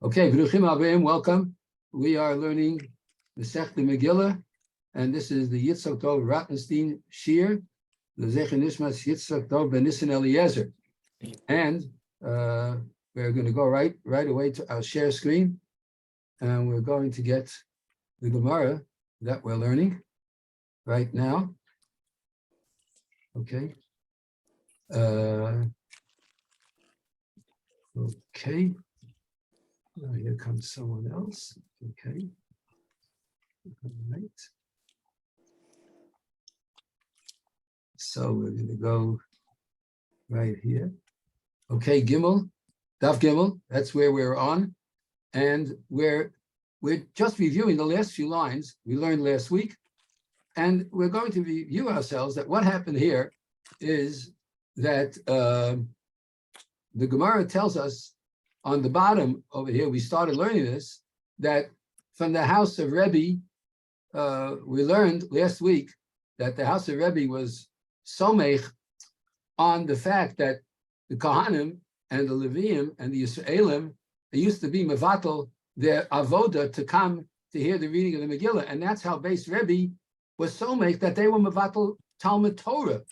Okay, B'ruchim Abim, welcome. We are learning Mesechta Megilah, and this is the Yitzchok Rottenstein Shiur, the Zecher Nishmas Yitzchok ben Nissen Eliezer. And we're going to go right away to our share screen, and we're going to get the Gemorah that we're learning right now. Okay. Okay. Here comes someone else. Okay. All right. So we're going to go right here. Okay, Gimel, Daf Gimel, that's where we're on. And we're just reviewing the last few lines we learned last week. And we're going to review ourselves that what happened here is that the Gemara tells us on the bottom over here, we started learning this, that from the house of Rebbe, we learned last week that the house of Rebbe was somech on the fact that the Kohanim and the Leviim and the Yisraelim, they used to be mevatel their avoda to come to hear the reading of the Megillah. And that's how Beis Rebbe was somech that they were mevatel Talmud Torah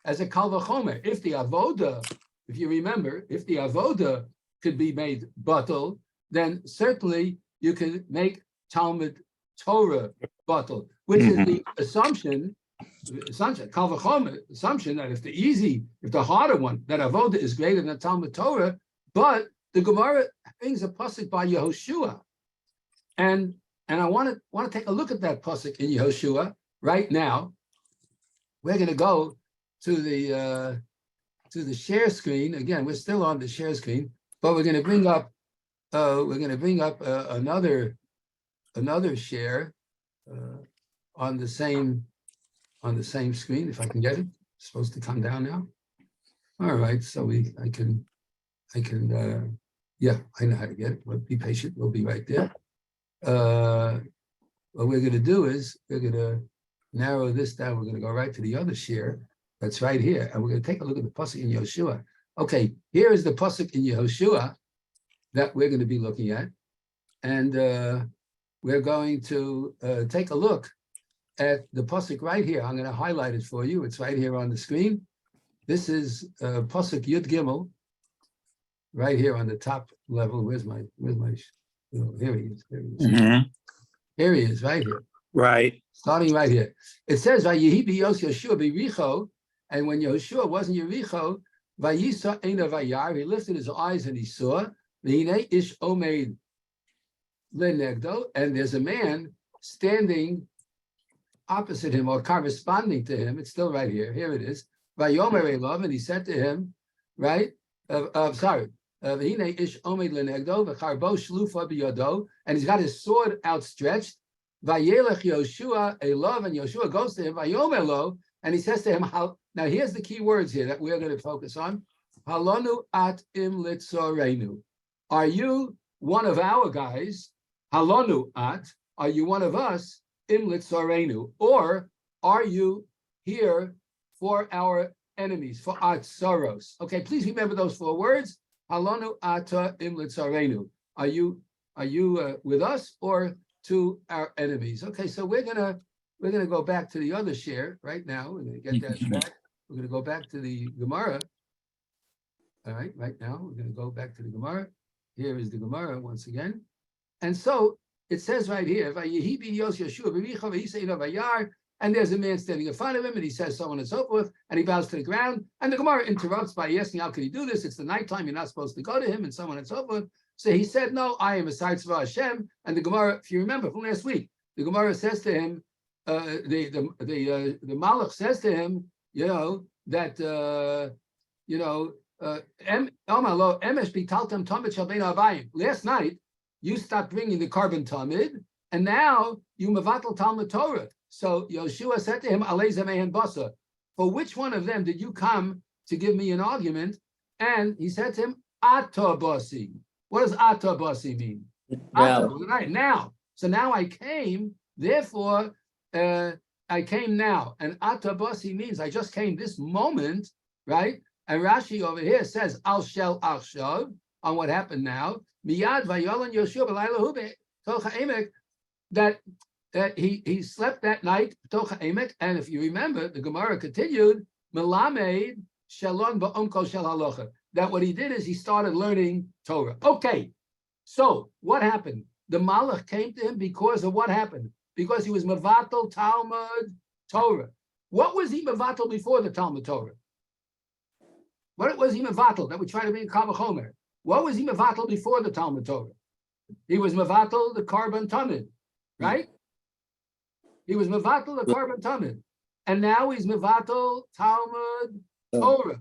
as a kal vachomer. If the avoda, if you remember, if the avoda could be made batel, then certainly you can make Talmud Torah batel, which is the assumption kal vachomer, assumption that if the harder one, that avoda is greater than Talmud Torah. But the Gemara brings a pasuk by Yehoshua, and I want to take a look at that pasuk in Yehoshua right now. We're going to go to the share screen again. We're still on the share screen, but we're going to bring up another share on the same screen, if I can get it. It's supposed to come down now. All right, so I can yeah, I know how to get it. But be patient, we'll be right there. What we're going to do is we're going to narrow this down. We're going to go right to the other share that's right here, and we're going to take a look at the pasuk in Yehoshua. Okay, here is the pasuk in Yehoshua that we're going to be looking at, and we're going to take a look at the pasuk right here. I'm going to highlight it for you. It's right here on the screen. This is pasuk Yud Gimel, right here on the top level. Where's my? Oh, here he is. Here he is, right here. Right. Starting right here. It says, "YIBE Yoshua b'Yericho," and when Yehoshua was in Yericho, Vayisa Eina Vayar, he lifted his eyes and he saw, V'hinei ish omeid lenegdo, and there's a man standing opposite him or corresponding to him. It's still right here. Here it is. Vayomer Elav, and he said to him, right? V'hinei ish omeid lenegdo v'charbo shlufa b'yodo, and he's got his sword outstretched. Vayelech Yoshua Elav, and Yoshua goes to him. Vayomer lo, and he says to him, now here's the key words here that we're going to focus on. Halonu at im litzorenu. Are you one of our guys? Halonu at, are you one of us? Im litzorenu. Or are you here for our enemies, for atzaros? Okay, please remember those four words. Halonu ata im litzorenu. Are you with us or to our enemies? Okay, so we're gonna go back to the other share right now. We're gonna get that back. We're gonna go back to the Gemorah. All right, right now we're gonna go back to the Gemorah. Here is the Gemorah once again, and so it says right here, and there's a man standing in front of him, and he says so on and so forth, and he bows to the ground, and the Gemorah interrupts by asking, how can he do this? It's the nighttime, you're not supposed to go to him, and so on and so forth. So he said, no, I am a Tzva Hashem. And the Gemara, if you remember from last week, the Gemara says to him, the Malach says to him, that last night you stopped bringing the carbon tamid, and now you mevatel Talmud Torah. So Yoshua said to him, basa, for which one of them did you come to give me an argument? And he said to him, Ata basi. What does Ata basi mean? Right now. So now I came, therefore I came now. And Ata basi means I just came this moment, right? And Rashi over here says, Al shel achshav, on what happened now. Miyad vayolan Yoshua b'layla hube tocha emek, that he slept that night tocha emek, and if you remember, the Gemara continued melamed shalon ba'omko shel halacha, that what he did is he started learning Torah. Okay, so what happened? The Malach came to him because of what happened? Because he was mevatel Talmud Torah. What was he mevatel before the Talmud Torah? What was he mevatel that we try to be in Kavachomer? What was he mevatel before the Talmud Torah? He was mevatel the carbon tamid, right? He was mevatel the carbon tamid, and now he's mevatel Talmud Torah.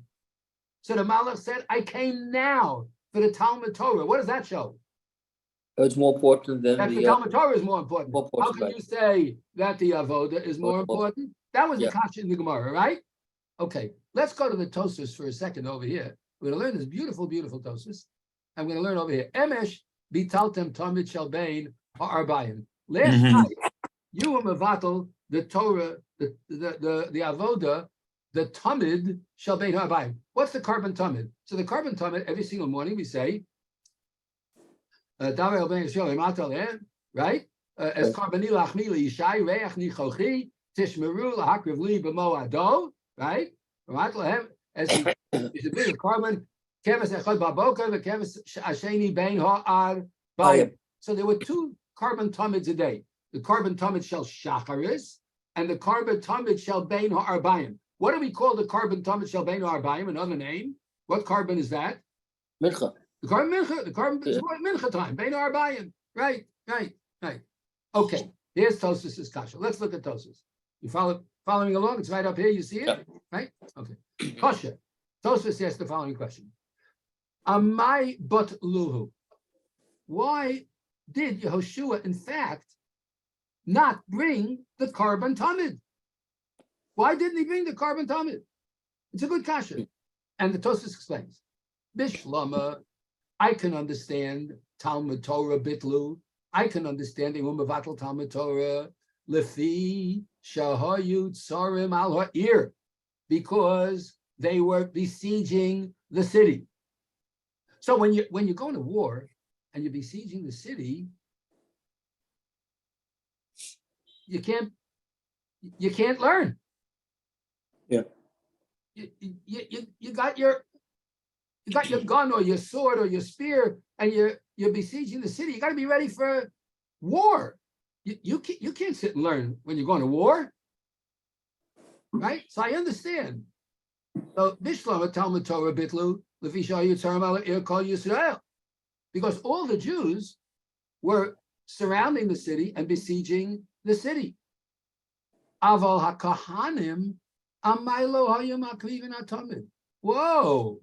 So the Malach said, "I came now for the Talmud Torah." What does that show? It's more important than the Talmud Torah is more important. How can right. you say that the avoda is more important? That was the kasha in the Gemara, right? Okay, let's go to the Tosfos for a second over here. We're going to learn this beautiful, beautiful Tosfos. I'm going to learn over here. Emesh bitaltem tamid shalbein ha'arbayim. Last night, you were mevatel the Torah, the avoda, the tamid shalbein ha'arbayim. What's the carbon tamid? So the carbon tamid, every single morning we say, right? As carbonil achmili yishai reach nichochi tishmeru lahakriv li b'moado, right? As he is a bit of carbon, keves echad baboka, the keves asheni bein ha'ar bayim. So there were two carbon tamids a day. The carbon tamid shel shacharis and the carbon tamid shel bein ha'ar bayim. What do we call the carbon tamid shel bein ha'ar bayim? Another name. What carbon is that? Mincha. The carbon is mincha time. Bein ha'ar bayim. Right. Okay. Here's Tosfos' kasha. Let's look at Tosfos. You following along? It's right up here. You see it, right? Okay. Kasha. Tosfos asks the following question: Amai but luhu. Why did Yehoshua, in fact, not bring the carbon tamid? Why didn't he bring the carbon tamid? It's a good kasha, and the Tosfos explains. Bishlama, I can understand Talmud Torah bitlu. I can understand the Umavatl Talmud Torah lefi shahayu tsarim al ha'ir, because they were besieging the city. So when you're going to war and you're besieging the city, you can't learn. Yeah. You got your gun or your sword or your spear, and you're besieging the city. You got to be ready for war. You can't sit and learn when you're going to war, right? So I understand. So Bishlama Talmud Torah bitlu levishayu tzarim al ir kol Yisrael, because all the Jews were surrounding the city and besieging the city. Aval hakahanim amaylo hayom akrivin atamid. Whoa.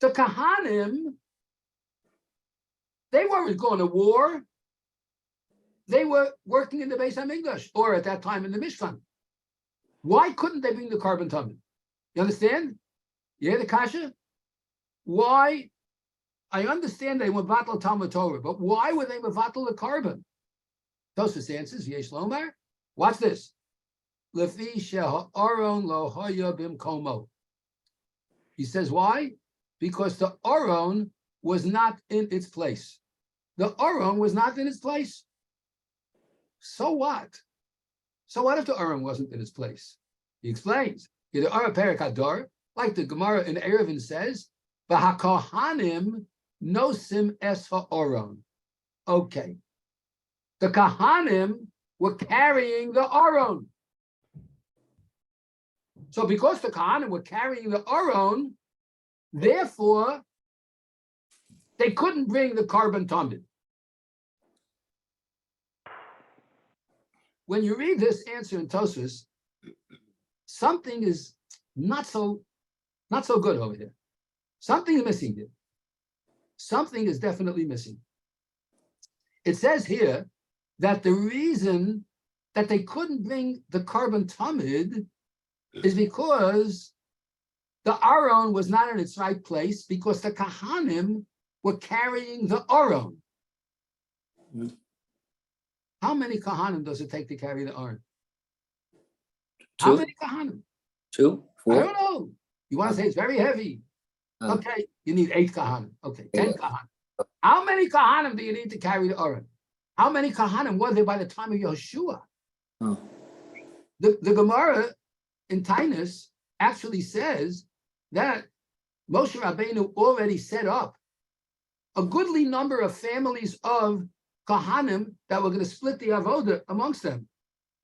The Kahanim, they weren't going to war. They were working in the Beis HaMikdash, or at that time in the Mishkan. Why couldn't they bring the carbon tamid? You understand? You hear the kasha? Why? I understand they were mevatel Talmud Torah, but why were they mevatel the carbon? Tosfos answers, Yesh Lomar. Watch this. Lefi she'ha'aron lo haya bimkomo. He says, why? Because the Aron was not in its place. The Aron was not in its place. So what? So what if the Aron wasn't in its place? He explains. The Aron Perek Hadar, like the Gemara in Erevin says, V'hakohanim nosim es ha'aron. Okay. The Kahanim were carrying the Aron. So because the Kahanim were carrying the Aron, therefore, they couldn't bring the carbon tamid. When you read this answer in Tosfos, something is not so good over here. Something is missing here. Something is definitely missing. It says here that the reason that they couldn't bring the carbon tamid is because the Aron was not in its right place, because the Kahanim were carrying the Aron. Mm-hmm. How many Kahanim does it take to carry the Aron? Two. How many Kahanim? 2, 4. I don't know. You want to say it's very heavy. Okay, you need 8 kahanim. Okay, 10 Yeah. kahanim. How many kahanim do you need to carry the Aron? How many kahanim were there by the time of Yeshua? Oh. The Gemorah in Tainus actually says that Moshe Rabbeinu already set up a goodly number of families of kahanim that were going to split the avoda amongst them,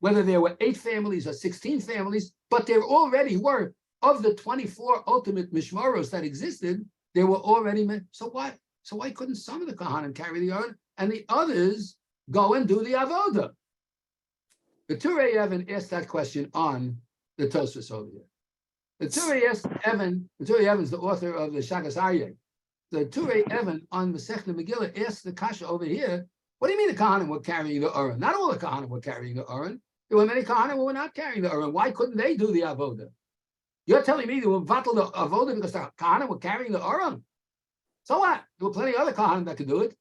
whether there were 8 families or 16 families, but there already were, of the 24 ultimate mishmaros that existed, there were already men. So what? So why couldn't some of the kahanim carry the Aron and the others go and do the avoda? The Turei Evan asked that question on the Tosfos over here. The Turei Evan is the author of the Shagas Aryeh. The Turei Evan on Mesechta Megilah asked the kasha over here, what do you mean the kahanim were carrying the Aron? Not all the kahanim were carrying the Aron. There were many kahanim who were not carrying the Aron. Why couldn't they do the avoda? You're telling me they were vatal the avoda because the kahanim were carrying the Aron? So what? There were plenty of other kahanim that could do it.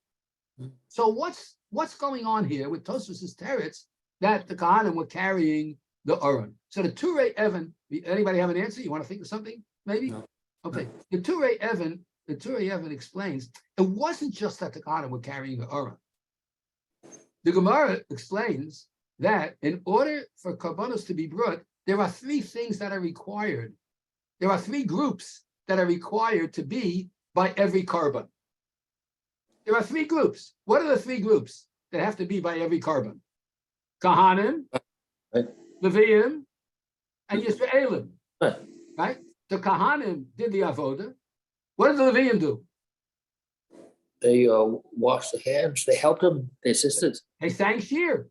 So what's going on here with Tosfos' teretz that the kahanim were carrying the Aron? So the Turei Evan, anybody have an answer? You want to think of something? Maybe? No. Okay. The Turei Evan explains it wasn't just that the kahanim were carrying the Aron. The Gemara explains that in order for karbanos to be brought, there are 3 things that are required. There are 3 groups that are required to be by every karban. There are 3 groups. What are the 3 groups that have to be by every karban? Kahanim, Right. Leviim, and Yisraelim. Right. Right? The Kahanim did the avoda. What did the Leviim do? They washed the hands. They helped them. They assisted. They sang Shiur.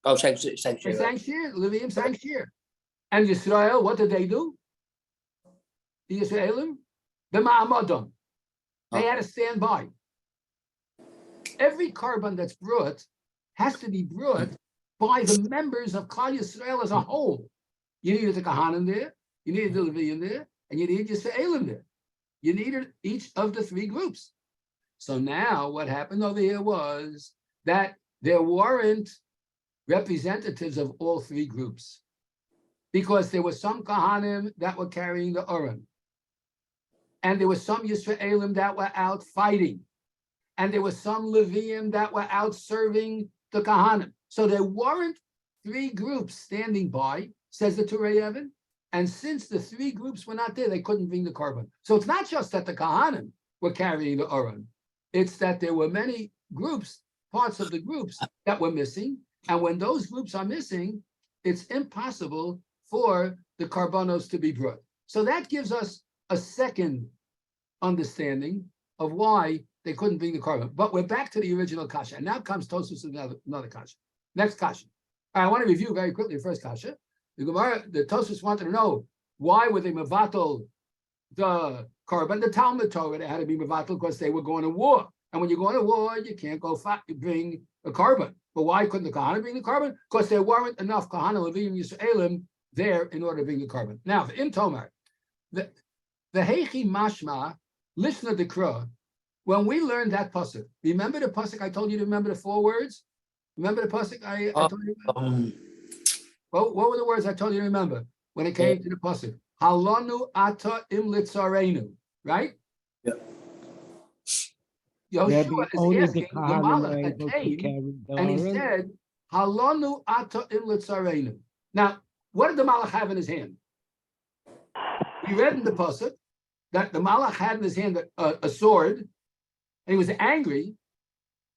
Oh, thanks. They sang Shiur. Leviim sang Shiur. And Yisrael, what did they do? The Yisraelim, the Ma'amadam. They had to stand by. Every karban that's brought has to be brought by the members of Klal Yisrael as a whole. You needed the Kahanim there, you needed the Leviim there, and you needed Yisraelim there. You needed each of the 3 groups. So now what happened over here was that there weren't representatives of all 3 groups, because there were some Kahanim that were carrying the Aron, and there were some Yisraelim that were out fighting, and there were some Leviim that were out serving the Kahanim. So there weren't 3 groups standing by, says the Turei Evan, and since the 3 groups were not there, they couldn't bring the karban. So it's not just that the Kahanim were carrying the Aron, it's that there were many groups, parts of the groups that were missing, and when those groups are missing, it's impossible for the karbanos to be brought. So that gives us a second understanding of why they couldn't bring the karban. But we're back to the original kasha, and now comes Tosfos another kasha. Next kasha. I want to review very quickly the first kasha. The Gemara, the Tosfos wanted to know why were they mevatel the karban, the Talmud Torah. They had to be mevatel because they were going to war, and when you're going to war, you can't go bring a karban. But why couldn't the Kahanim bring the karban? Because there weren't enough Kahanim, Leviim, Yisraelim there in order to bring the karban. Now, in Tomar, the Heichi Mashma, listen to the Kra. When we learned that pasuk, remember the pasuk I told you to remember the 4 words? Remember the pasuk I told you? What were the words I told you to remember when it came to the pasuk? Halanu ata im litzarenu, right? Yeah. Yoshua is asking the Malach that able to came, carry the and he Aron. said, Halanu ata im litzarenu. Now, what did the Malach have in his hand? We read in the pasuk that the Malach had in his hand a sword, and he was angry,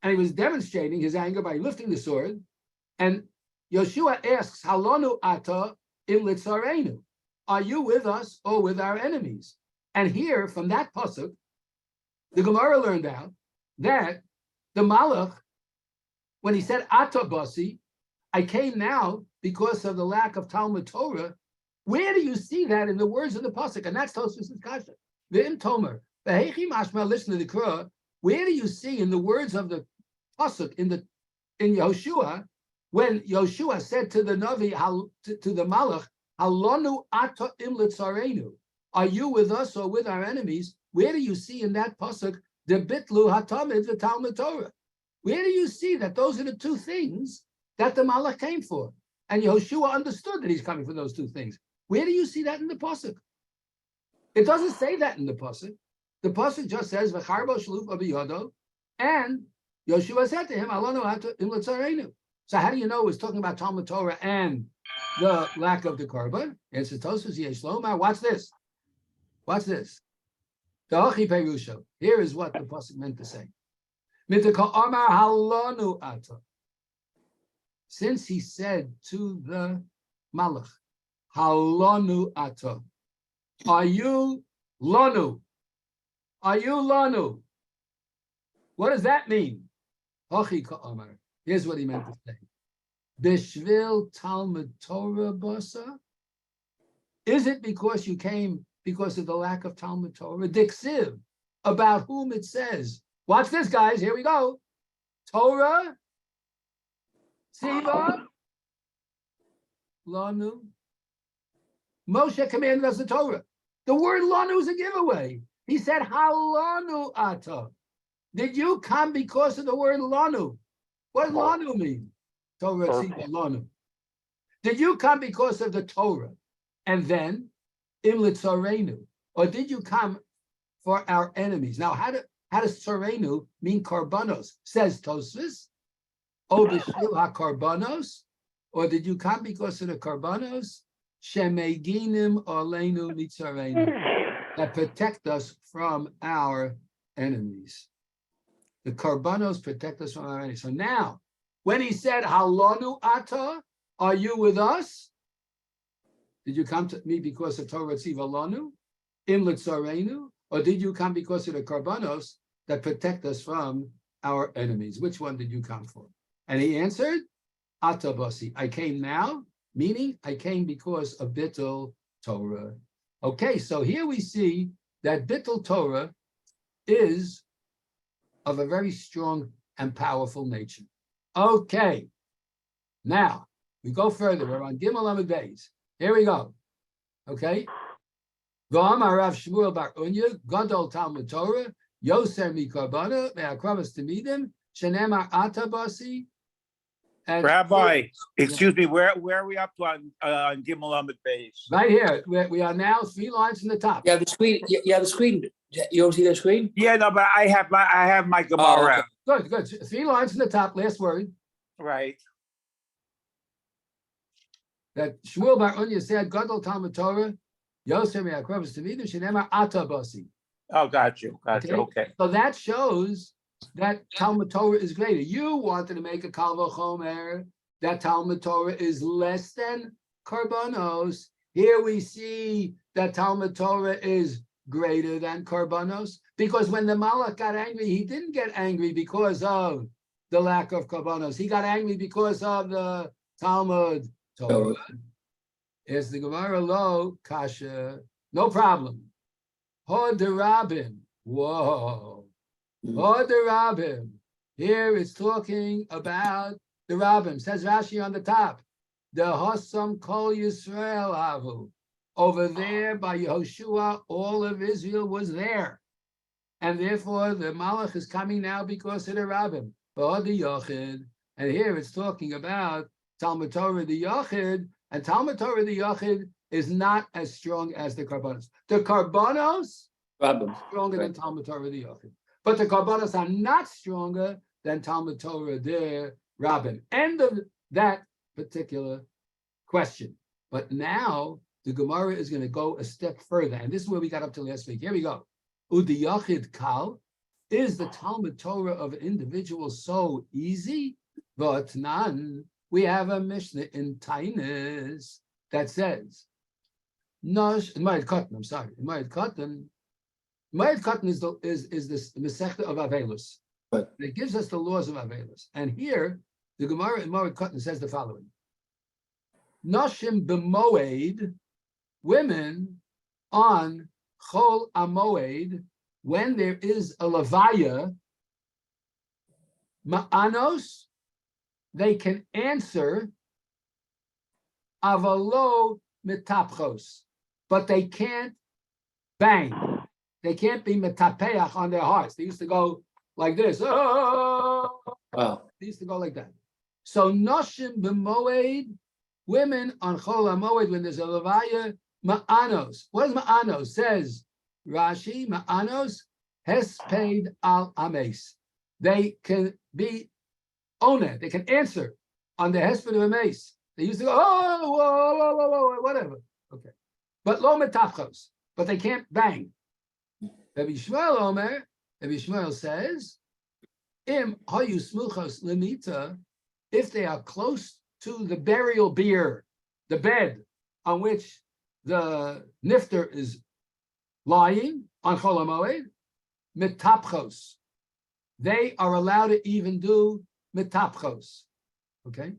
and he was demonstrating his anger by lifting the sword. And Yoshua asks, Halanu ata im litzarenu. Are you with us or with our enemies? And here, from that pasuk, the Gemara learned out that the Malach, when he said Ata Basi, I came now because of the lack of Talmud Torah. Where do you see that in the words of the pasuk? And that's Tosfos' kasha. V'im Tomer, v'heichi mashma. Listen to the Kra. Where do you see in the words of the pasuk in Yoshua, when Yoshua said to the Navi, to the Malach, Halonu ata im litzarenu, are you with us or with our enemies? Where do you see in that pasuk the bitlu hatamid the Talmud Torah? Where do you see that those are the 2 things that the Malach came for? And Yoshua understood that he's coming for those 2 things. Where do you see that in the pasuk? It doesn't say that in the pasuk. The pasuk just says v'charbo shaluf abiyodo, and Yoshua said to him, "Alonu hatu im l'tzarenu." So how do you know it's talking about Talmud Torah and the lack of the korban? Answer Tosfos Yesh Lomar. Watch this. Watch this. Da'achi perusho. Here is what the pasuk meant to say. Mitaka Amar halonu ata. Since he said to the Malach, halonu ata, are you lanu? Are you lanu? What does that mean? Hachi ka'amar. Here's what he meant to say. Bishvil Talmud Torah basa? Is it because you came because of the lack of Talmud Torah? Diksiv, about whom it says. Watch this, guys. Here we go. Torah, Tziva, Lanu. Moshe commanded us the Torah. The word Lanu is a giveaway. He said, Halanu ata. Did you come because of the word Lanu? What does Lanu mean? Torah, Tziva, Lanu. Did you come because of the Torah? And then, Im Litzarenu. Or did you come for our enemies? Now, how does Tzarenu mean karbanos? Says Tosfos. O b'shvil ha-karbanos? Or did you come because of the karbanos? Shemeginim oleinu mitzarenu. That protect us from our enemies. The karbanos protect us from our enemies. So now, when he said, Halonu ata, are you with us? Did you come to me because of Torah Tziva Lanu? Im Litzarenu? Or did you come because of the karbanos that protect us from our enemies? Which one did you come for? And he answered, Ata basi. I came now, meaning I came because of Bittul Torah. Okay, so here we see that Bittul Torah is of a very strong and powerful nature. Okay, now we go further. We're on Gimel Amud Beis. Here we go. Okay. V'amar Rav Shmuel bar Unya, Gadol Talmud Torah, Yoser mikarbana, ve'akramas tamidim, shenemar atabasi. Rabbi, excuse me, where are we up to on Gimel Amud Beis? Right here. We are now 3 lines from the top. You have the screen. You have the screen. You don't see the screen? Yeah, no, but I have my Gemorah. Good, good. 3 lines from the top. Last word. Right. That Shmuel bar Unya said, Gadol Talmud Torah, Yoser me'akramas tamidim, shenemar atabasi. Oh, got you. Okay. So that shows that Talmud Torah is greater. You wanted to make a Kal V'chomer that Talmud Torah is less than Karbanos. Here we see that Talmud Torah is greater than Karbanos, because when the Malach got angry, he didn't get angry because of the lack of Karbanos. He got angry because of the Talmud Torah. Is the Gemara lo kasha? No problem. Hod derabim. Whoa. Hod derabim. Here it's talking about the Rabbim. Says Rashi on the top. The Hossam Kol Yisrael Avu. Over there by Yehoshua, all of Israel was there. And therefore the Malach is coming now because of the Rabbim. Hod the Yochid. And here it's talking about Talmud Torah the Yochid. And Talmud Torah the Yochid is not as strong as the Karbanos. The Karbanos are stronger than Talmud Torah the Yochid. But the Karbanos are not stronger than Talmud Torah the Rabbim. End of that particular question. But now the Gemara is going to go a step further. And this is where we got up to last week. Here we go. Udi Yochid Kal. Is the Talmud Torah of an individual so easy? But none. We have a Mishnah in Tainus that says, Nosh, in Mayat Katan, I'm sorry, in Mayat Katan is this Mesechta of Avelus. Right. It gives us the laws of Avelus. And here, the Gemara in Mayat Katan says the following. Noshim b'moed, women on Chol Amoed, when there is a Levaya, Ma'anos, they can answer avalo mitapchos, but they can't bang. They can't be metapeach on their hearts. They used to go like this. Oh! Wow. They used to go like that. So noshim b'moed, women on chol hamoed, when there's a levaya, Ma'anos. What is ma'anos? Says Rashi, ma'anos hesped al ames. They can be owner. They can answer on the hesped of a mace. They used to go, oh, whatever. Okay. But lo metachos. But they can't bang. Rabbi Shmuel Omer, Rabbi Shmuel says, Im hayu smuchos lemita, if they are close to the burial bier, the bed on which the nifter is lying on Chol HaMoed, metapchos. They are allowed to even do metapchos. Okay?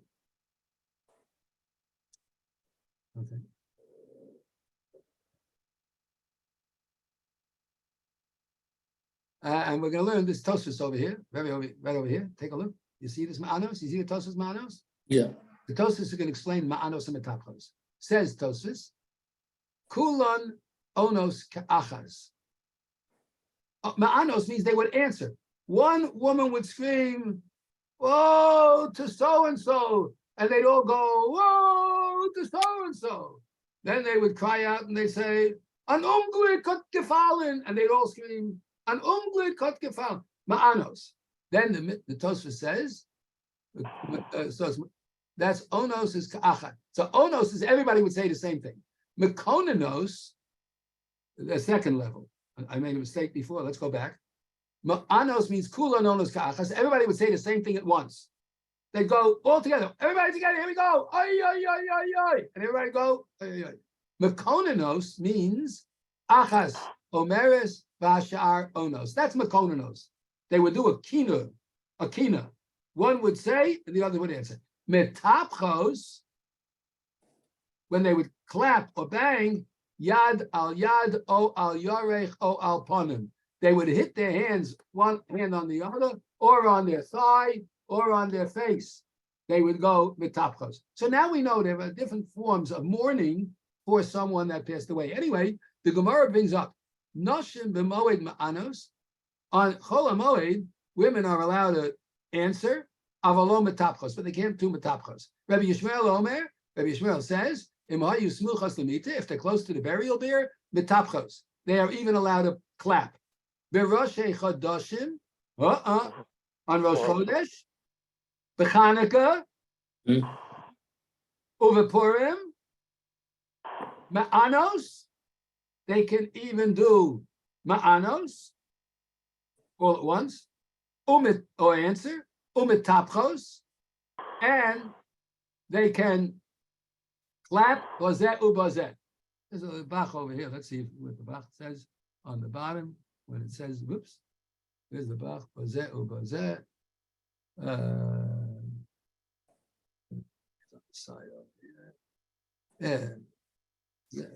Okay. And we're going to learn this Tosfos over here, right over here. Take a look. You see this Ma'anos? You see the Tosfos Ma'anos? Yeah. The Tosfos is going to explain Ma'anos and Metapchos. Says Tosfos, Kulon onos ka'achas. Ma'anos means they would answer. One woman would scream, "Whoa, to so-and-so," and they'd all go, "Whoa, to so-and-so." Then they would cry out and they say, "An Unglück hat gefallen," and they'd all scream, "An Unglück hat gefallen." Ma'anos. Then the Tosfos says, so that's onos is ka'achas. So onos is everybody would say the same thing. Mekonanos, the second level. I made a mistake before. Let's go back. Ma'anos means kula onos ka'achas. Everybody would say the same thing at once. They go all together. Everybody together. Here we go. Ay, ay, ay, ay, ay. And everybody go. Ay, ay, ay. Mekonanos means achas omeres v'ashar onos. That's mekonanos. They would do a kina. One would say, and the other would answer. Metapchos, when they would clap or bang, yad o al yarech o al panim. They would hit their hands, one hand on the other, or on their thigh, or on their face. They would go metapchos. So now we know there are different forms of mourning for someone that passed away. Anyway, the Gemorah brings up noshim b'moed ma'anos. On Chol HaMoed, women are allowed to answer avalo metapchos, but they can't do metapchos. Rabbi Yishmael Omer, Rabbi Yishmael says, if they're close to the burial bier, metapchos. They are even allowed to clap. Beroshei Chodoshim, on Rosh Chodesh, B'Chanukah, Uvepurim, Ma'anos. They can even do Ma'anos all at once, or answer, Umetapchos, and they can clap, Bazeh ubazeh. There's a Bach over here. Let's see what the Bach says on the bottom. When it says, whoops, there's the Bach, Bazeh ubazeh. Side over here. Yeah.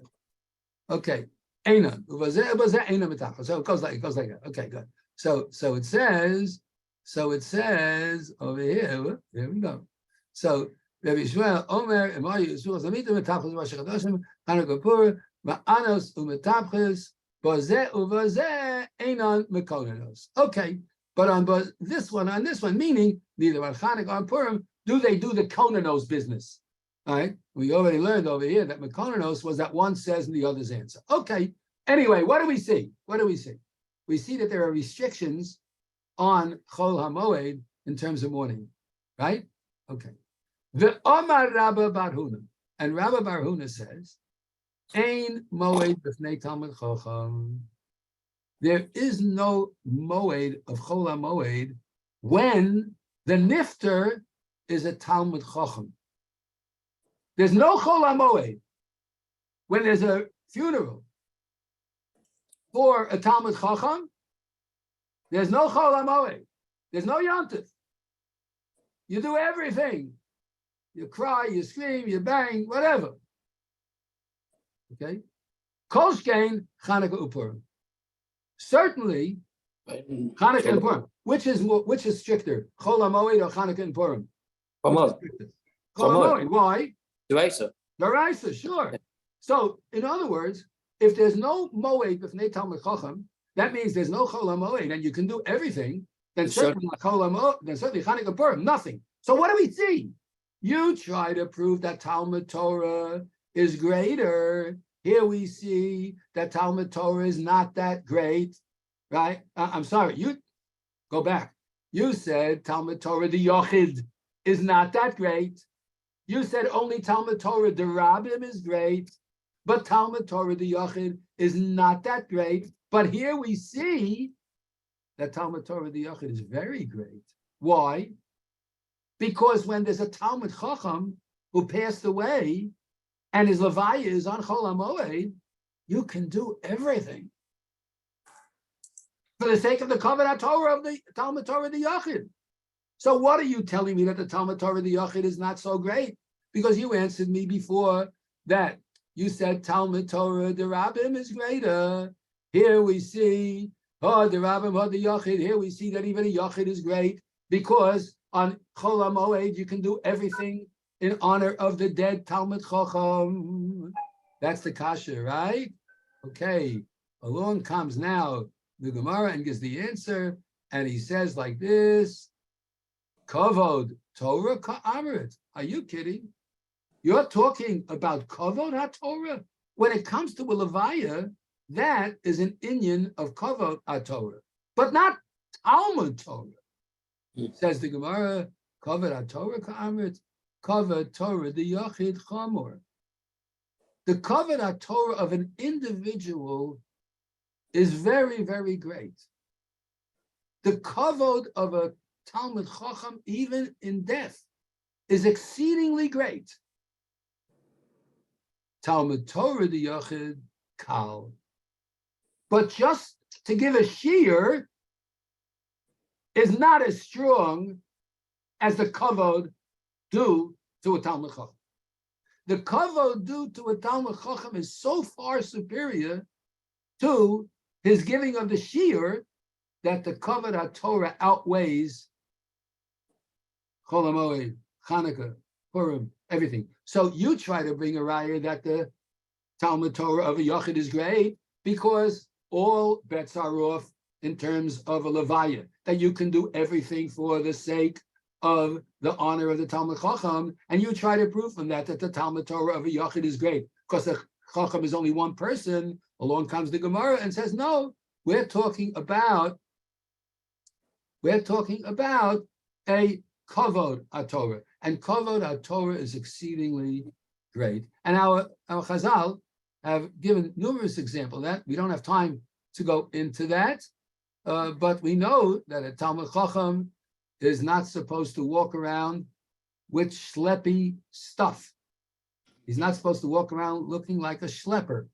Okay. Einan. Ubazeh ubazeh einan metachos. So it goes like that. Okay, good. So it says over here. Here we go. So Rabbi Shmuel Omer Emayu Yisuchas Amita Metapchos Vashachadashim Hanukapur Ma'anos Umetapchos Bazeh Ubazeh Einan Mekonanos. Okay, but on this one, meaning neither on Chanukah or on Purim do they do the konanos business. All right, we already learned over here that mekonanos was that one says and the others answer. Okay. Anyway, what do we see? We see that there are restrictions on Chol HaMoed in terms of mourning, right? Okay. The Omar Rabba Bar Huna, and Rabba Bar Huna says, Ein Moed b'fnei Talmud Chacham. There is no Moed of Chol HaMoed when the nifter is a Talmud Chacham. There's no Chol HaMoed when there's a funeral for a Talmud Chacham. There's no Chol HaMoed. There's no Yontif. You do everything. You cry, you scream, you bang, whatever. Okay? Kol shkein Chanukah uPurim. Certainly, Chanukah and Purim. Which is stricter, Chol HaMoed or Chanukah and Purim? Chol HaMoed. Why? Deraisa, sure. So, in other words, if there's no Moed b'fnei Talmud Chacham, that means there's no Chol HaMoed, and you can do everything. Then certainly Chanukah and Purim, nothing. So what do we see? You try to prove that Talmud Torah is greater. here we see that Talmud Torah is not that great, right? I'm sorry, you go back. You said Talmud Torah the Yochid is not that great. You said only Talmud Torah the Rabbim is great, but Talmud Torah the Yochid is not that great. But here we see that Talmud Torah the Yochid is very great. Why? Because when there's a Talmud Chacham who passed away and his Levaya is on Chol HaMoed, you can do everything for the sake of the Kavod Torah of the Talmud Torah the Yochid. So what are you telling me that the Talmud Torah the Yochid is not so great? Because you answered me before that you said Talmud Torah the Rabbim is greater. Here we see, the Rabbim, the Yochid, here we see that even a Yochid is great because on Chol HaMoed you can do everything in honor of the dead Talmud Chacham. That's the kasha, right? Okay, along comes now the Gemara and gives the answer, and he says like this, Kavod Torah ka'amrit. Are you kidding? You're talking about Kavod HaTorah? When it comes to a Levaya, that is an inyan of Kavod HaTorah, but not Talmud Torah. Says the Gemara, Kavod HaTorah ka'amrit, Kavod Torah the Yachid Chamor. The Kavod HaTorah of an individual is very, very great. The Kavod of a Talmud Chacham, even in death, is exceedingly great. Talmud Torah the Yachid Kal. But just to give a Shiur is not as strong as the Kavod due to a Talmud Chacham. The Kavod due to a Talmud Chacham is so far superior to his giving of the Shiur that the Kavod HaTorah outweighs Chol HaMoed, Chanukah, Purim, everything. So you try to bring a raya that the Talmud Torah of a Yochid is great because all bets are off in terms of a Levaya, that you can do everything for the sake of the honor of the Talmud Chacham, and you try to prove from that the Talmud Torah of a Yochid is great because the Chacham is only one person. Along comes the Gemara and says, no, we're talking about a Kavod HaTorah, and Kavod HaTorah is exceedingly great. And our Chazal have given numerous examples of that. We don't have time to go into that, but we know that a Talmud Chacham is not supposed to walk around with schleppy stuff. He's not supposed to walk around looking like a schlepper.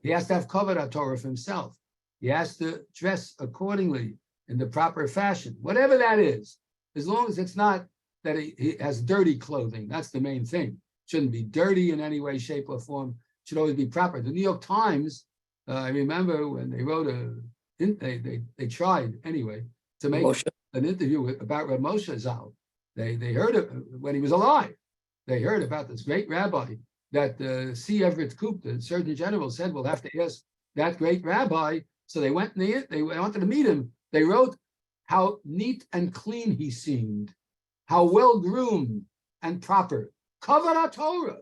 He has to have Kavod HaTorah for himself. He has to dress accordingly in the proper fashion, whatever that is, as long as it's not that he has dirty clothing. That's the main thing. Shouldn't be dirty in any way, shape, or form. Should always be proper. The New York Times, I remember when they wrote they tried anyway to make an interview about Rav Moshe Zal. They heard it when he was alive. They heard about this great rabbi that C. Everett Koop, the Surgeon General, said we'll have to ask that great rabbi. So they went and they wanted to meet him. They wrote how neat and clean he seemed, how well groomed and proper. Kavod HaTorah.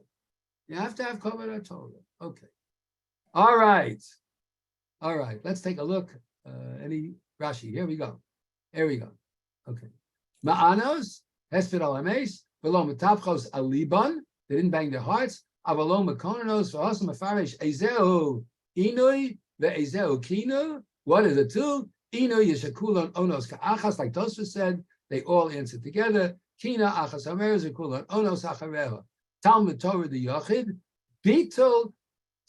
You have to have Kavod HaTorah. Okay. All right. Let's take a look. Any Rashi? Here we go. Okay. Ma'anos hesped alames v'lo metavchos aliban. They didn't bang their hearts. Avalo mekonanos v'hasam afarish ezeu inui ve'ezeu kinu. What are the two? Inu yeshakulon onos ka'achas, like Tosfos said. They all answered together. Kina achas hamer zekulon onos achareha. Talmud Torah the Yochid bitul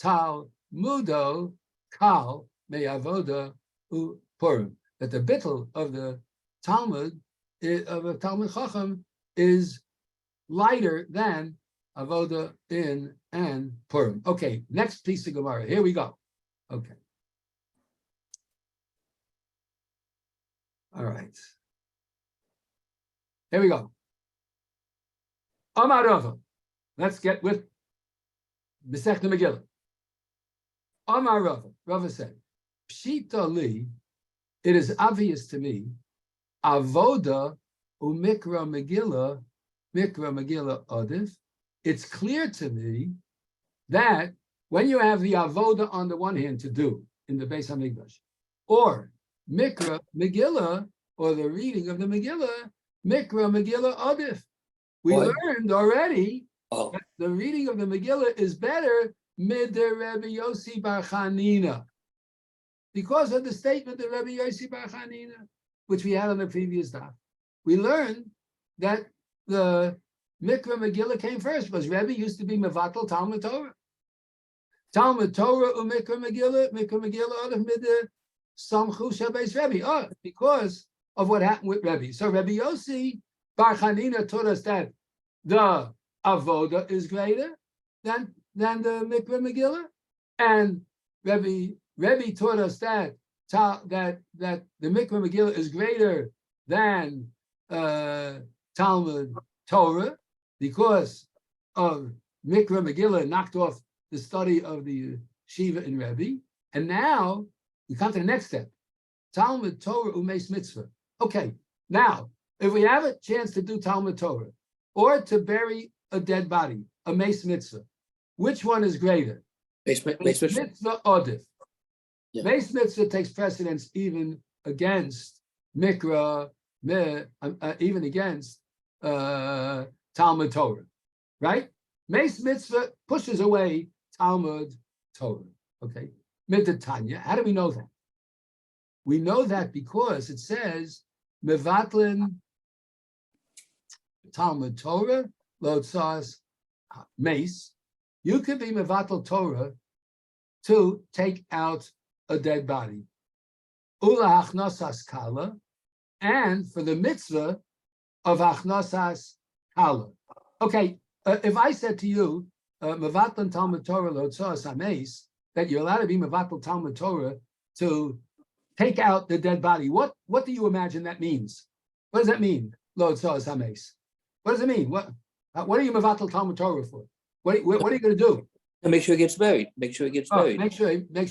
talmudo kal me'avoda u'purim. That the bittul of the Talmud of a Talmud Chacham is lighter than avoda in and Purim. Okay, next piece of Gemara. Here we go. Okay. All right. Here we go. Amar Rava. Let's get with Mesechta Megilah. Amar Rava. Rava said, Pshita li, it is obvious to me, avoda umikra Megilah odif. It's clear to me that when you have the avoda on the one hand to do in the Beis Hamikdash, or Mikra, Megilah, or the reading of the Megilah, Mikra, Megilah, Adif. We What? learned already Oh, that the reading of the Megilah is better mid the Rabbi Yossi Bar Chanina, because of the statement of Rabbi Yossi Bar Chanina, which we had on the previous daf. We learned that the Mikra Megilah came first because Rebbe used to be Mevatel Talmud Torah. Talmud Torah Mikra Megilah out of mid Samchu Shabbos Rebbe. Oh, because of what happened with Rebbe. So Rabbi Yossi Bar Chanina taught us that the avoda is greater than the Mikra Megilah, and Rebbe taught us that the Mikra Megilah is greater than Talmud Torah because of Mikra Megilah knocked off the study of the Shiva and Rebbe. And now we come to the next step. Talmud Torah umeis mitzvah. Okay, now, if we have a chance to do Talmud Torah or to bury a dead body, a meis mitzvah, which one is greater? Meis Mitzvah Odif. Yeah. Meis mitzvah takes precedence even against Mikra, even against Talmud Torah, right? Meis mitzvah pushes away Talmud Torah. Okay, Midatanya. How do we know that? We know that because it says Mevatlin Talmud Torah lo tzas meis. You could be Mevatel Torah to take out a dead body. Ula hachnasas kala, and for the mitzvah of hachnasas kala. Okay, if I said to you, Mevatel Talmud Torah lo tzas meis, that you're allowed to be Mevatel Talmud Torah to take out the dead body, what do you imagine that means? What does that mean? Lo tzas meis. What does it mean? What are you Mevatel Talmud Torah for? What are you going to do? and make sure he gets buried. Make sure he gets buried. Make sure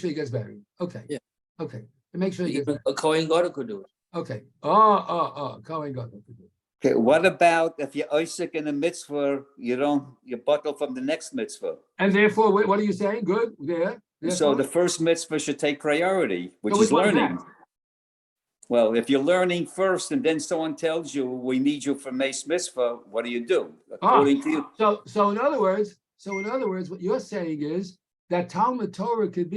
he gets buried. Okay. Yeah. Okay. Make sure he gets Even buried. a Kohen Gadol could do it. Okay. Kohen Gadol. Okay, what about if you're Isaac in a mitzvah, you bottle from the next mitzvah? And therefore, what are you saying? Good. Yeah. So the first mitzvah should take priority, which So is which one's learning. that? Well, if you're learning first and then someone tells you, we need you for Meis Mitzvah, what do you do? According to you. So in other words, what you're saying is that Talmud Torah can't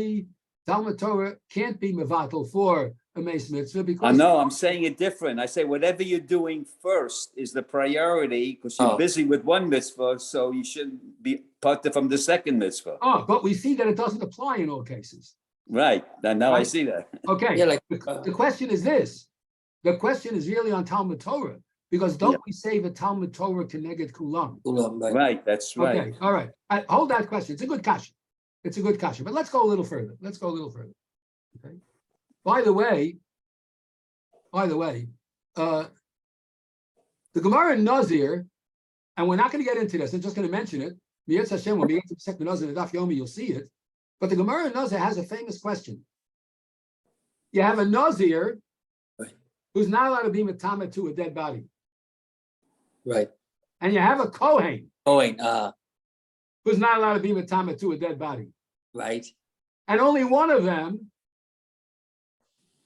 be mevatel for a meis mitzvah because No, I'm saying it different. I say whatever you're doing first is the priority because you're busy with one mitzvah, so you shouldn't be parted from the second mitzvah. But we see that it doesn't apply in all cases. Right. Now I Right. see that. Okay. Yeah, like The question is this. The question is really on Talmud Torah, because don't we say the Talmud Torah connected kulam? right. Right, that's right. Okay, all right. Hold that question. It's a good kasha. But let's go a little further. Okay. By the way, the Gemara in Nazir, and we're not going to get into this. I'm just going to mention it. Mi'etz Hashem, when we get to Mesechta Nazir and Daf Yomi, you'll see it. But the Gemara in Nazir has a famous question. You have a Nazir who's not allowed to be matama to a dead body, Right. and you have a Kohen Kohen, who's not allowed to be matama to a dead body, right. and only one of them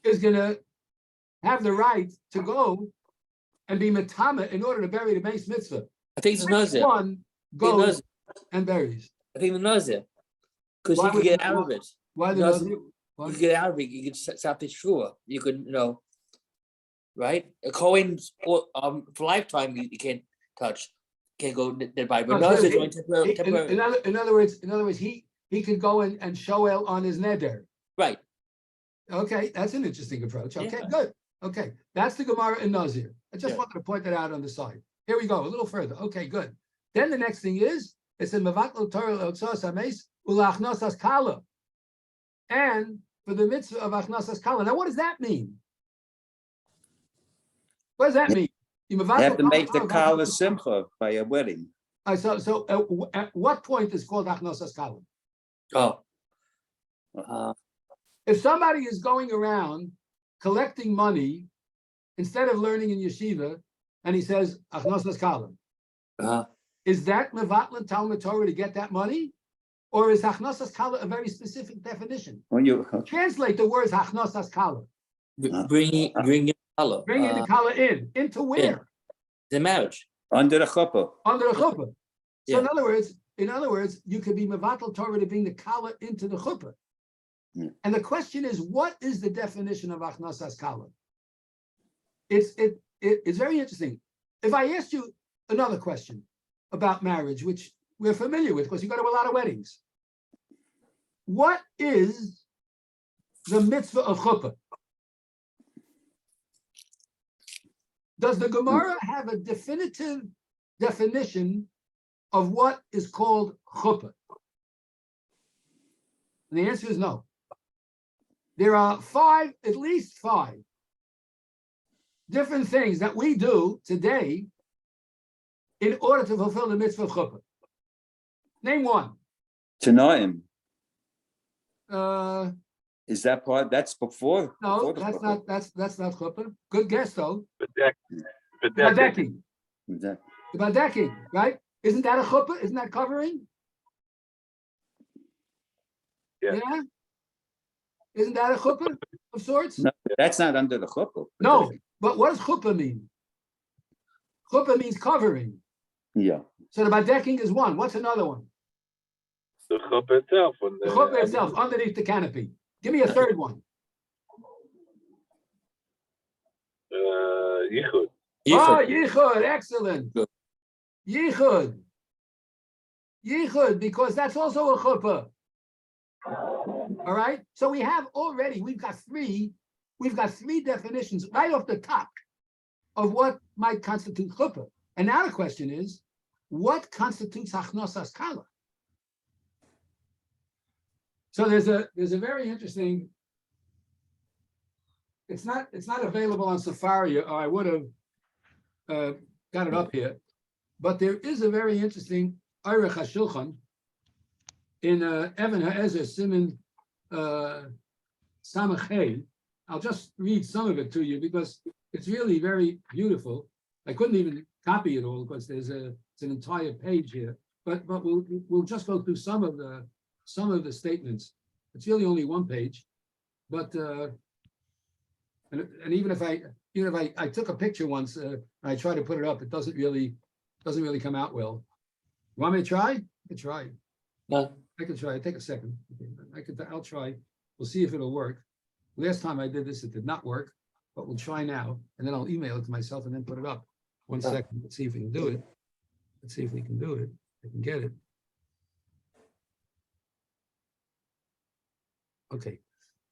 is going to have the right to go and be matama in order to bury the base mitzvah. I think it's Which Nazir. one goes and buries? I think the Nazir. Because Why you could would get the- out of it. Why the Nazir- Nazir? You Why? could get out of it. You could stop the shua. You could, right? A Kohen for lifetime you can't touch. Can't go dead body. But No, Nazir he- going temporary. In other words, he could go and shoel on his neder. Right. Okay, that's an interesting approach. Okay, Yeah. good. Okay, that's the Gemara in Nazir. I just Yeah. wanted to point that out on the side. Here we go, a little further. Okay, good. Then the next thing is, it's in Mevatlo Torah Otzos Hameis Ulachnasas Kala. And for the mitzvah of Achnasas Kala. Now, what does that mean? What does that mean? You have to make the kala simcha by a wedding. So at what point is called Achnasas Kala? If somebody is going around collecting money instead of learning in yeshiva, and he says Achnasas Kala, is that mevatlan Talmud Torah to get that money, Or is hachnosas kala a very specific definition? When you Translate the words hachnosas kala. Bringing color. Bringing the kala into where? The marriage. under the chuppah. Under the chuppah. So Yeah. in other words, you could be mevatel Torah to bring the kala into the chuppah. Yeah. And the question is, what is the definition of hachnosas kala? It's very interesting. If I asked you another question about marriage, which we're familiar with because you go to a lot of weddings, what is the mitzvah of chuppah? Does the Gemorah have a definitive definition of what is called chuppah? And the answer is no. There are at least five different things that we do today in order to fulfill the mitzvah of chuppah. Name one. Tanaim. Uh, Is that part? That's before. no, before the that's chuppah. not chuppah. Good guess though. Bedecking. Badecking. That- The badecking, right? Isn't that a chuppah? Isn't that covering? Yeah. Isn't that a chuppah of sorts? No, that's not under the chuppah. No, but what does chuppah mean? Chuppah means covering. Yeah. So the badecking is one. What's another one? The chuppah itself. The chuppah itself, underneath the canopy. Give me a third one. Yichud. Oh, yichud, excellent. Good. Yichud. Yichud, because that's also a chuppah. All right. So we've got three definitions right off the top of what might constitute chuppah. And now the question is, what constitutes hachnosas kala? So there's a very interesting. It's not available on Safari, or I would have got it up here, but there is a very interesting Aruch HaShulchan in Evan HaEzer Siman Samach Hey. I'll just read some of it to you because it's really very beautiful. I couldn't even copy it all because it's an entire page here. But we'll just go through some of the statements. It's really only one page, but and even if I took a picture once and I tried to put it up, it doesn't really come out well. You want me to try? I can try. No. I can try. Take a second. I'll try. We'll see if it'll work. Last time I did this, it did not work, but we'll try now, and then I'll email it to myself and then put it up. One second. Let's see if we can do it. Let's see if we can do it. I can get it. Okay.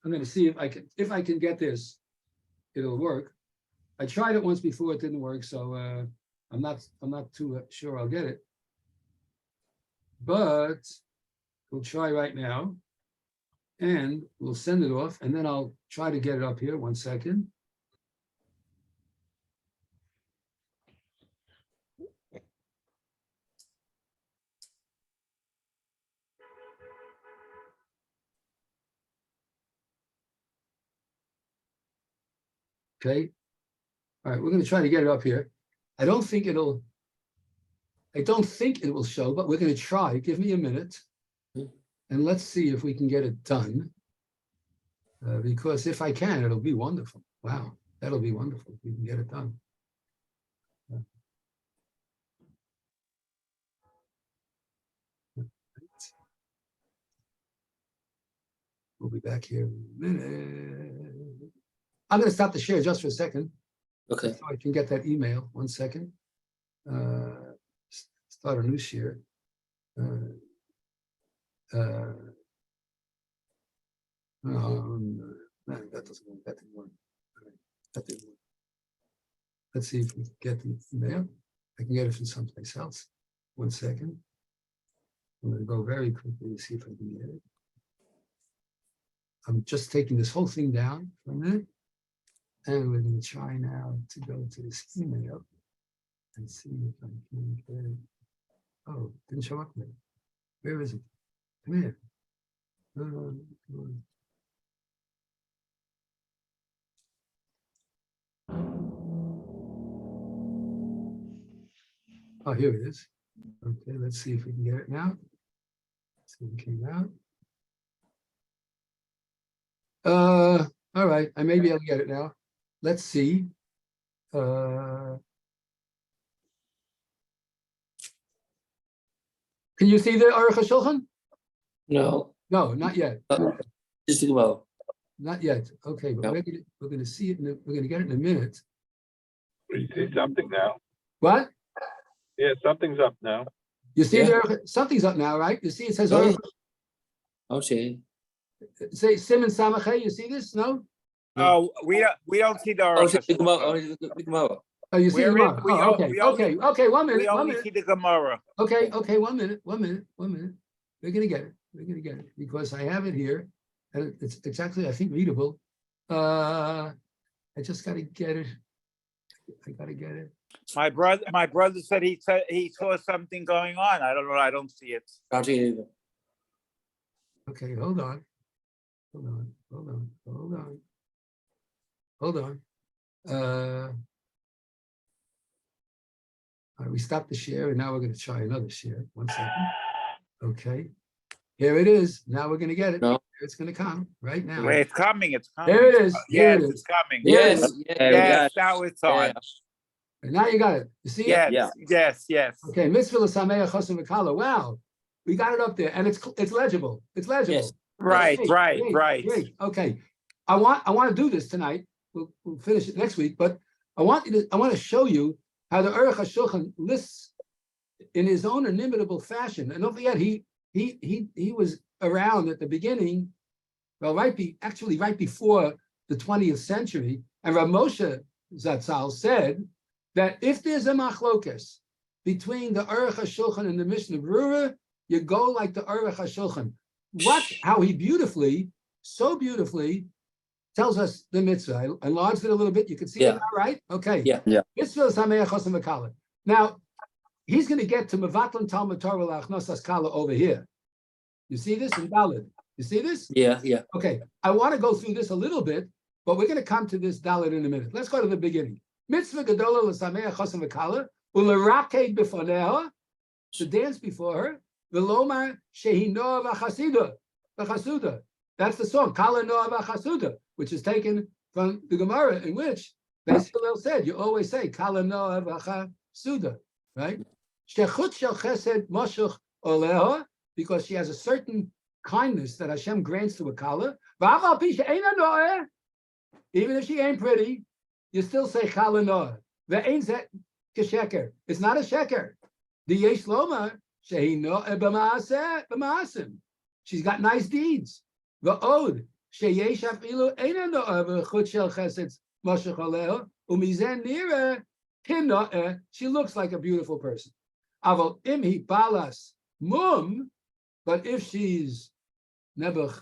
I'm going to see if I can get this. It'll work. I tried it once before. It didn't work, so I'm not too sure I'll get it. But we'll try right now, and we'll send it off, and then I'll try to get it up here. 1 second. Okay. All right, we're going to try to get it up here. I don't think it will show, but we're going to try. Give me a minute. And let's see if we can get it done. Because if I can, it'll be wonderful. Wow, that'll be wonderful if we can get it done. We'll be back here in a minute. I'm going to stop the share just for a second. Okay. So I can get that email. 1 second. Start a new share. That doesn't work. That didn't work. That didn't work. Let's see if we can get the email. I can get it from someplace else. 1 second. I'm going to go very quickly to see if I can get it. I'm just taking this whole thing down for a minute. And we're going to try now to go to this email and see if I can get it. Oh, didn't show up there. Where is it? Come here. Come on. Oh, here it is. Okay, let's see if we can get it now. So it came out. All right, I may be able to get it now. Let's see. Can you see the Aruch HaShulchan? No, No, not yet. just the Gemorah. Not yet. Okay, but Yep. we're gonna see it. We're gonna get it in a minute. You see something now? What? Yeah, something's up now. You see Yeah. there? Something's up now, right? You see it says Oh, Aruch. Okay. Say Simon Samachay. You see this? No. Oh, we don't see the Oh, Aruch just the Gemorah. HaShulchan. Only the Gemorah. Oh, you see the We're in- Gemara. we Oh, o- okay, we only- okay. 1 minute. We 1 only minute. see the Gemorah. Okay, 1 minute. 1 minute. 1 minute. We're gonna get it. We're gonna get it because I have it here, and it's actually I think readable. I just gotta get it. I gotta get it. My brother said he saw something going on. I don't know. I don't see it. Can't see it either. Okay, hold on. Hold on. All right, we stopped the share, and now we're gonna try another share. 1 second. Okay. Here it is. Now we're gonna get it. No. It's gonna come right now. Wait, it's coming. It's coming. There it is. Here Yes, it it's is. coming. Yes. Yes, now it's on. Yeah. And now you got it. You see it? Yes, yes. Okay, Mitzvah L'Sameach Chosim V'Kala. Wow, we got it up there, and it's legible. It's legible. Yes. Right. Great. Okay, I want to do this tonight. We'll finish it next week, but I want to show you how the Aruch HaShulchan lists in his own inimitable fashion. And don't forget, he was around at the beginning. Well, right before the 20th century, and Rav Moshe Zatzal said that if there's a machlokes between the Aruch HaShulchan and the Mishnah Berurah, you go like the Aruch HaShulchan. Watch how he so beautifully tells us the mitzvah. I enlarged it a little bit. You can see it now, right? Okay. Yeah. Mitzvah Sameach Chosim V'Kala. Now, he's going to get to Mevatlan Talmud Torah L'Achnosas Kala over here. You see this in Daled? You see this? Yeah. Okay. I want to go through this a little bit, but we're going to come to this Daled in a minute. Let's go to the beginning. Mitzvah Gedola L'Sameach Chosim V'Kala U'Leraked B'Foneha, to dance before her. V'Lomar Shehi Noah V'Chasuda. That's the song, Kala Noah V'Chasuda, which is taken from the Gemorah, in which Beth-El said, you always say, Kala Noah V'Chasuda, right? Shechut Shel Chesed Moshuch Oleha, because she has a certain kindness that Hashem grants to a Kala. V'Achal Pi She'eina Noah, even if she ain't pretty, you still say Kala Noah. Ve'ein Zeh Kesheker. It's not a sheker. The Yesh Lomar Shehi Noah B'Ma'asim. She's got nice deeds. V'od sheyesh afilu eina noah v'chut shel chesed moshuch aleha umizen nira kim. She looks like a beautiful person. Aval imhi balas mum, but if she's nebuch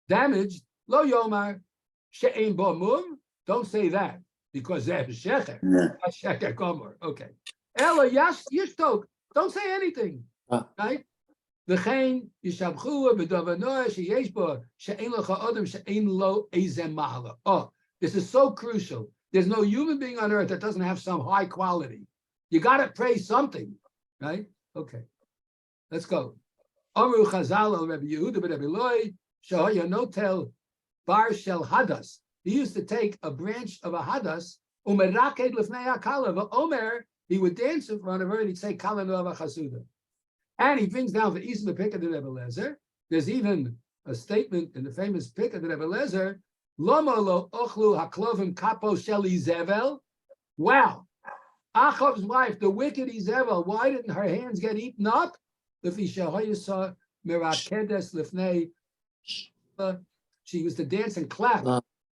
damaged, lo yomar she'ein bo mum. Don't say that because that's sheker. That's sheker gomer. Okay. Ella yishtok. Don't say anything. Right. V'chein yishabchu b'davanoah sheyesh bo she'ein lecha adam she'ein lo ezem mahala. Oh, this is so crucial. There's no human being on earth that doesn't have some high quality. You got to praise something, right? Okay, let's go. Amru Chazal al Rabbi Yehuda ben Rabbi Loi shahaya notel bar shel hadas. He used to take a branch of a hadas umeraked lefnei hakala v'omer. He would dance in front of her and he'd say Kala Noah V'Chasuda. And he brings down the East of the Pickah de Rebbe Lezer. There's even a statement in the famous Pickah de Rebbe Lezer, Lama lo ochlu haklovim kapo shel Izevel. Wow. Achav's wife, the wicked Izevel, why didn't her hands get eaten up? She used to dance and clap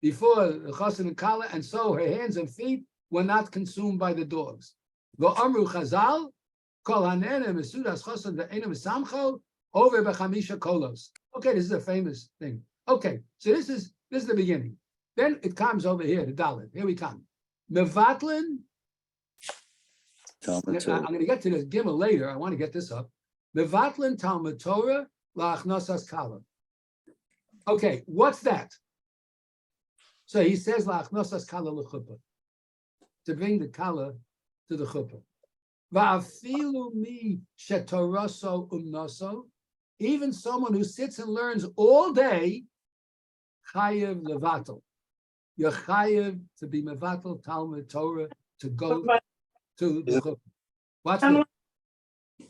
before the Chassan and Kala, and so her hands and feet were not consumed by the dogs. V'amru Chazal, Kol hanene mesudas chassan ve'enim samcho over b'chamisha kolos. Okay, this is a famous thing. Okay, so this is the beginning. Then it comes over here, the Dalet. Here we come. Mevatlin. I'm going to get to this Gimel later. I want to get this up. Mevatlin Talmud Torah la'achnosas kala. Okay, what's that? So he says la'achnosas kala l'chuppah, to bring the kala to the chuppah. Va'afilu mi shetoroso umnoso, even someone who sits and learns all day, chayev levatel. You're chayev to be mevatel Talmud Torah, to go to the chuppah. Watch this.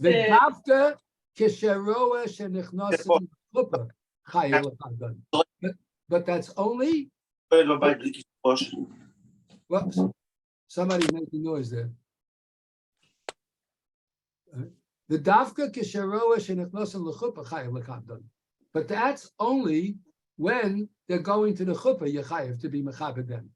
V'davka kisheroa shenichnosim chuppah chayev levatel. But that's only. Whoops. Somebody's making noise there. The davka kisheroa shenichnosim lechuppah chayev levatel. But that's only when they're going to the chuppah, you're chayev to be mechaber them.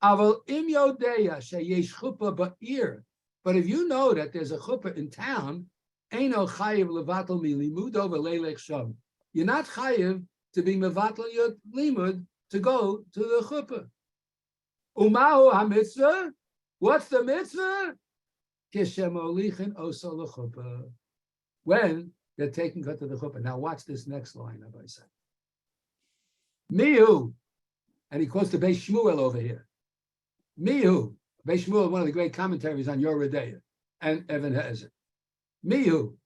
Aval im yodeya sheyesh chuppah ba'ir. But if you know that there's a chuppah in town, eino chayev levatel milimud over leilech sham. You're not chayev to be mevatel your limud to go to the chuppah. Umahu hamitzvah. What's the mitzvah? Kishem olichin oso lechuppah. When they're taking her to the chuppah. Now watch this next line, Rabbi said. Mihu, and he quotes the Beis Shmuel over here. Mihu, Beis Shmuel, one of the great commentaries on Yoreh Deah and Even Ha'ezer. Mihu,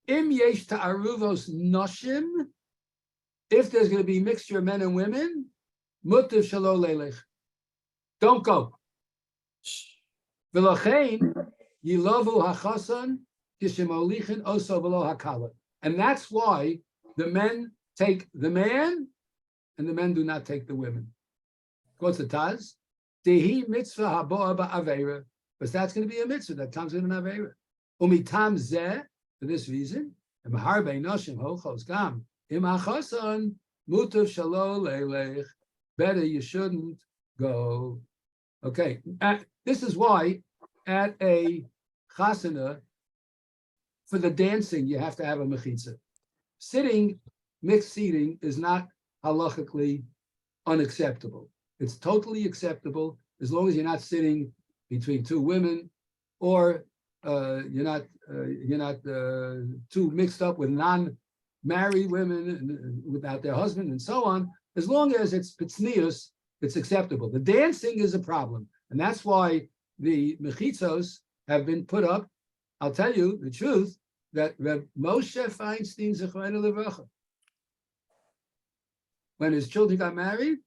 im yesh ta'aruvos noshim, if there's going to be mixture of men and women, mutav shelo leilech. Don't go. V'lochein yilovu hachasan kishem olichin oso v'lo hakala. And that's why the men take the man and the men do not take the women. Quotes the Taz. Dehi mitzvah haboa ba'avera. But that's going to be a mitzvah that comes in an avera. Umitam zeh, for this reason, better you shouldn't go. Okay, this is why at a chasana, for the dancing, you have to have a mechitza. Sitting, mixed seating, is not halachically unacceptable. It's totally acceptable as long as you're not sitting between two women, or you're not too mixed up with non-married women without their husband and so on. As long as it's pitznius, it's acceptable. The dancing is a problem, and that's why the mechitzos have been put up. I'll tell you the truth that Reb Moshe Feinstein Zechreinu Livracha, when his children got married,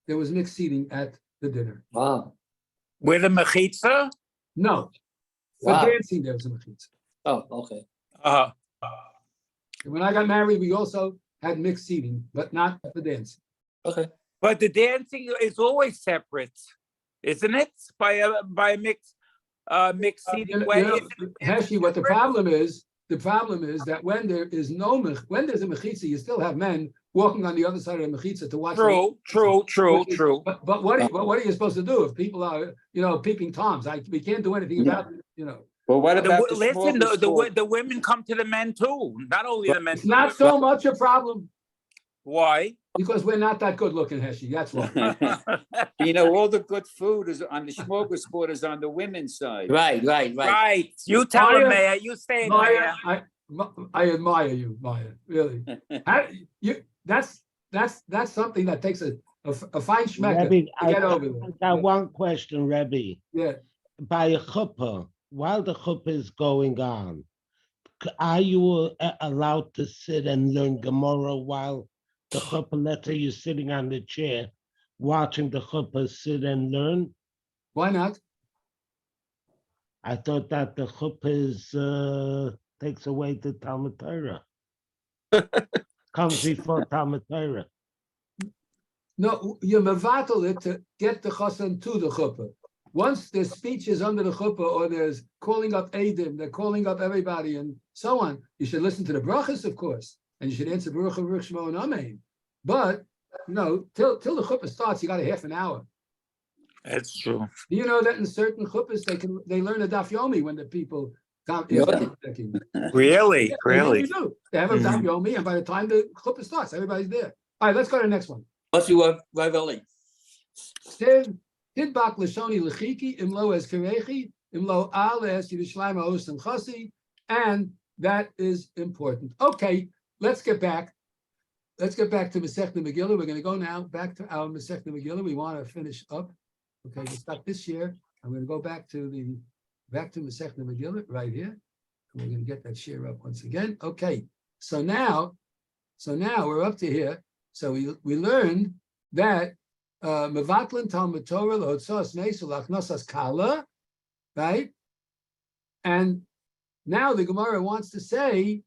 there was mixed seating at the dinner. Wow. With a mechitza? No, for Wow. dancing there was a mechitza. Oh, okay. When I got married, we also had mixed seating, but not for dancing. Okay. But the dancing is always separate, isn't it? By a mixed seating way. Heshi, what the problem is that when there is when there's a mechitza, you still have men walking on the other side of the mechitza to watch. True. But what are you supposed to do if people are, peeping toms? We can't do anything about it, Well, what about Listen, the women come to the men too, not only the men. It's not so much a problem. Why? Because we're not that good looking, Heshi. That's why. All the good food is on the smorgasbord is on the women's side. Right. Right. You tell him, Mayor. You say it, Maya, Mayor. I admire you, Maya. Really. That's something that takes a fine schmecker Rebbe, to get over there. I got one question, Rebbe. Yeah. By a chuppah, while the chuppah is going on, are you allowed to sit and learn Gemorah while the chuppah, let's say you're sitting on the chair, watching the chuppah sit and learn? Why not? I thought that the chuppah takes away the Talmud Torah. Comes before Talmud Torah. No, you mevatel it to get the chassan to the chuppah. Once there's speeches under the chuppah, or there's calling up Eidim, they're calling up everybody and so on, you should listen to the brachas, of course, and you should answer Baruch Shmo and Amen. But, till the chuppah starts, you got a half an hour. That's true. Do you know that in certain chuppahs, they learn a daf yomi when the people come? Really? They do. They have a daf yomi, and by the time the chuppah starts, everybody's there. All right, let's go to the next one. What's your rivalry? Tidbak lashoni lechiki imlo es kerechi imlo al es Yerushalayim osam chasi, and that is important. Okay, let's get back to Mesechta Megilah. We're going to go now back to our Mesechta Megilah. We want to finish up. Okay, we start this year. I'm going to go back to Mesechta Megilah right here. And we're going to get that share up once again. Okay, So now we're up to here. So we learned that Mevatlin Talmud Torah L'Hotzos Nesu L'Achnosas Kala, right? And now the Gemara wants to say,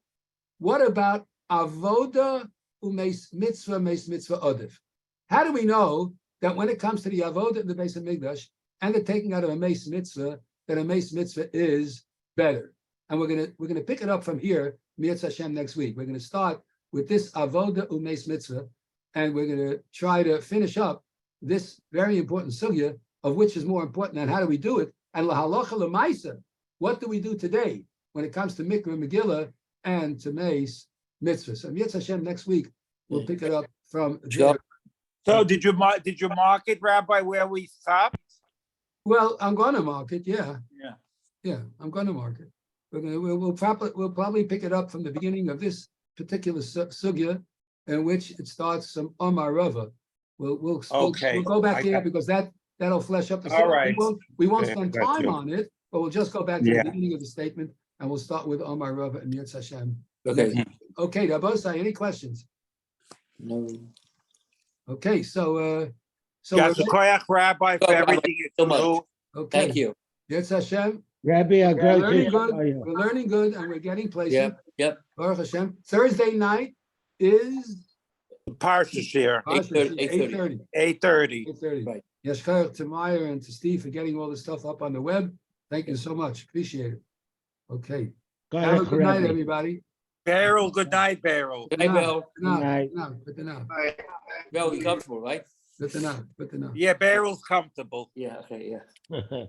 what about Avoda Umeis Mitzvah Odif? How do we know that when it comes to the Avoda in the Beis Hamikdash and the taking out of a Meis Mitzvah, that a Meis Mitzvah is better? And we're gonna pick it up from here, Mi'etz Hashem, next week. We're gonna start with this Avoda Umeis Mitzvah, and we're gonna try to finish up this very important sugya of which is more important and how do we do it? And lahalacha lemaisa, what do we do today when it comes to Mikra Megilah and to Meis Mitzvah? So Mi'etz Hashem, next week we'll pick it up from there. So did you mark it, Rabbi, where we stopped? Well, I'm going to mark it. Yeah, Yeah. I'm going to mark it. We'll probably pick it up from the beginning of this particular sugya, in which it starts some Omar Rava. We'll go back there because that'll flesh up the All sugya. right. We won't Okay, spend got time you. on it, but we'll just go back to Yeah. the beginning of the statement, and we'll start with Omar Rava and Yitz Hashem. Okay. Okay, Rabosai, any questions? No. Okay, so Got the koyach, Rabbi, for Oh, Rabbi, everything you so do. much. okay, Thank you. Yitz Hashem. Rabbi, I'm We're going learning to good. show you. We're learning good, and we're getting places. Yep. Baruch Hashem. Thursday night is Parsha share, 8:30. 8:30. 8:30. 8:30. Right. Yeshchar to Meyer and to Steve for getting all this stuff up on the web. Thank you so much. Appreciate it. Okay. Have a good night, everybody. Beryl, good night, Beryl. Good night, Bill. Good night. night. Good night. Bill, you comfortable, right? Good to know. Yeah, Beryl's comfortable. Yeah, okay, yeah.